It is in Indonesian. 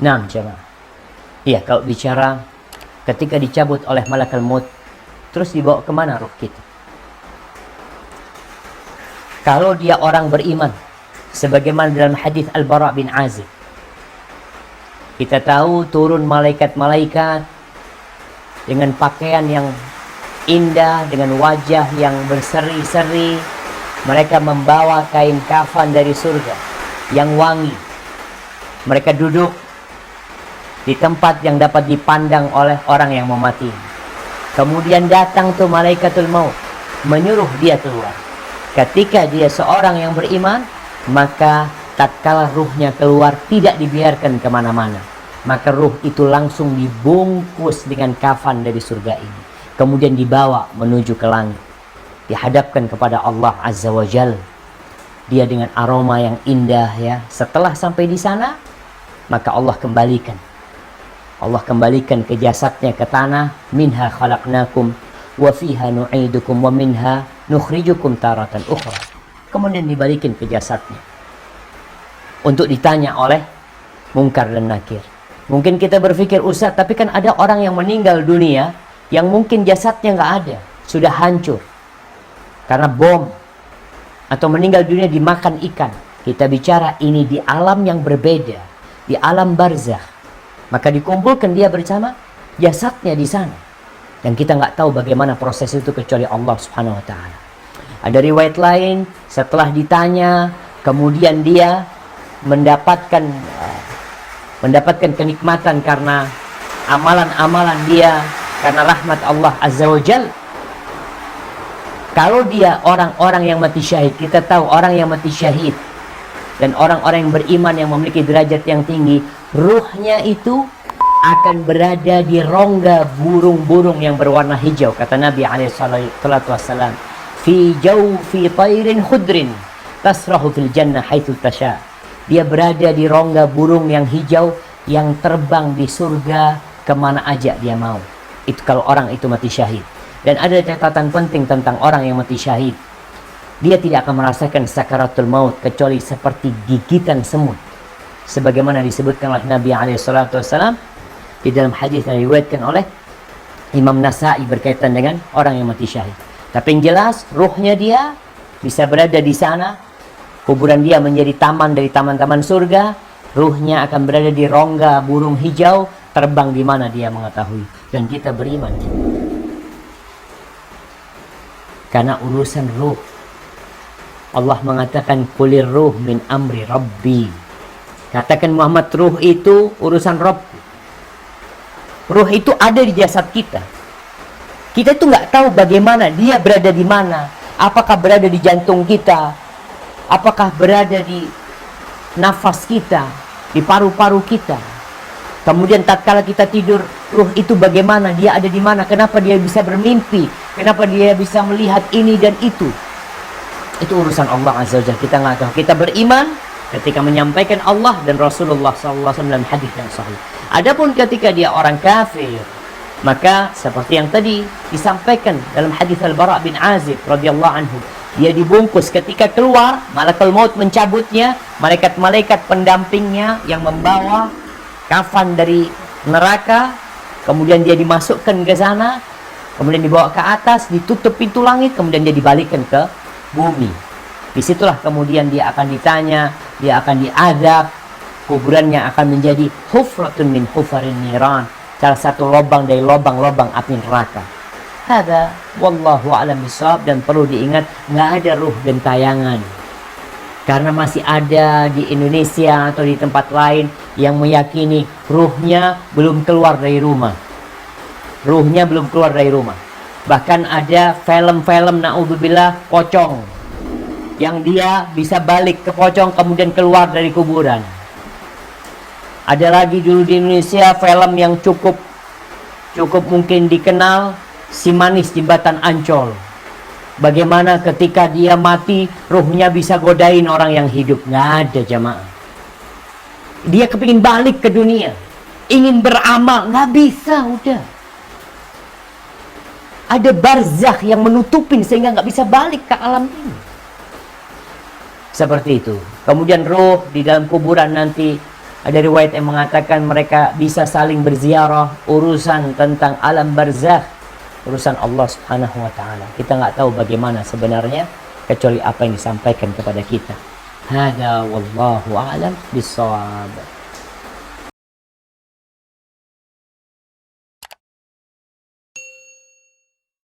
Nah, jemaah. Iya, kalau bicara ketika dicabut oleh malakal maut, terus dibawa kemana ruh kita? Kalau dia orang beriman, sebagaimana dalam hadis Al-Bara bin Azib, kita tahu turun malaikat-malaikat dengan pakaian yang indah, dengan wajah yang berseri-seri. Mereka membawa kain kafan dari surga yang wangi. Mereka duduk di tempat yang dapat dipandang oleh orang yang mau mati. Kemudian datang tuh malaikatul maut, menyuruh dia keluar. Ketika dia seorang yang beriman, maka tatkala ruhnya keluar tidak dibiarkan kemana-mana, maka ruh itu langsung dibungkus dengan kafan dari surga ini, kemudian dibawa menuju ke langit, dihadapkan kepada Allah Azza wa Jal. Dia dengan aroma yang indah ya. Setelah sampai di sana, maka Allah kembalikan ke jasadnya ke tanah. Minha khalaqnakum wa fiha nu'idukum wa minha nukhrijukum taratan ukhra. Kemudian dibalikin ke jasadnya untuk ditanya oleh Munkar dan Nakir. Mungkin kita berpikir, Ustaz, tapi kan ada orang yang meninggal dunia yang mungkin jasadnya nggak ada, sudah hancur karena bom, atau meninggal dunia dimakan ikan. Kita bicara ini di alam yang berbeda, di alam barzakh. Maka dikumpulkan dia bersama jasadnya di sana, dan kita nggak tahu bagaimana proses itu kecuali Allah Subhanahu wa Ta'ala. Ada riwayat lain, setelah ditanya, kemudian dia mendapatkan kenikmatan karena amalan-amalan dia, karena rahmat Allah Azza wa Jal. Kalau dia orang-orang yang mati syahid, kita tahu orang yang mati syahid dan orang-orang yang beriman yang memiliki derajat yang tinggi, ruhnya itu akan berada di rongga burung-burung yang berwarna hijau. Kata Nabi SAW, fi jawfi tayrin khudrin tasrahu fil jannah haitsu tasha. Dia berada di rongga burung yang hijau yang terbang di surga kemana aja dia mau. Itu kalau orang itu mati syahid. Dan ada catatan penting tentang orang yang mati syahid. Dia tidak akan merasakan sakaratul maut kecuali seperti gigitan semut. Sebagaimana disebutkan oleh Nabi SAW di dalam hadis yang diriwayatkan oleh Imam Nasa'i berkaitan dengan orang yang mati syahid. Tapi yang jelas, ruhnya dia bisa berada di sana. Kuburan dia menjadi taman dari taman-taman surga. Ruhnya akan berada di rongga burung hijau, terbang di mana dia mengetahui. Dan kita beriman. Karena urusan ruh, Allah mengatakan kulir ruh min amri rabbi. Katakan Muhammad, ruh itu urusan Rabb. Ruh itu ada di jasad kita. Kita itu nggak tahu bagaimana dia berada di mana. Apakah berada di jantung kita? Apakah berada di nafas kita, di paru-paru kita? Kemudian tatkala kita tidur, ruh itu bagaimana? Dia ada di mana? Kenapa dia bisa bermimpi? Kenapa dia bisa melihat ini dan itu? Itu urusan Allah Azza wa Jalla. Kita nggak tahu. Kita beriman ketika menyampaikan Allah dan Rasulullah SAW dalam hadis yang sahih. Adapun ketika dia orang kafir, maka seperti yang tadi disampaikan dalam hadis Al-Bara bin Azib radhiyallahu anhu, dia dibungkus. Ketika keluar, malakul maut mencabutnya, malaikat-malaikat pendampingnya yang membawa kafan dari neraka, kemudian dia dimasukkan ke sana, kemudian dibawa ke atas, ditutup pintu langit, kemudian dia dibalikkan ke bumi. Disitulah kemudian dia akan ditanya, dia akan diadab, kuburannya akan menjadi hufratun min hufarin niran, salah satu lubang dari lubang-lubang api neraka. Hada wallahu a'lam bishawab. Dan perlu diingat, nggak ada ruh gentayangan. Karena masih ada di Indonesia atau di tempat lain yang meyakini ruhnya belum keluar dari rumah. Ruhnya belum keluar dari rumah. Bahkan ada film-film na'udzubillah pocong, yang dia bisa balik ke pocong kemudian keluar dari kuburan. Ada lagi dulu di Indonesia film yang cukup mungkin dikenal, Si Manis Jembatan Ancol. Bagaimana ketika dia mati, ruhnya bisa godain orang yang hidup. Nggak ada, jamaah. Dia kepingin balik ke dunia, ingin beramal, nggak bisa, udah. Ada barzakh yang menutupin sehingga nggak bisa balik ke alam ini. Seperti itu. Kemudian ruh di dalam kuburan nanti Ada riwayat yang mengatakan mereka bisa saling berziarah, urusan tentang alam barzakh, urusan Allah Subhanahu wa taala. Kita nggak tahu bagaimana sebenarnya kecuali apa yang disampaikan kepada kita. Hada wallahu a'lam bissawab.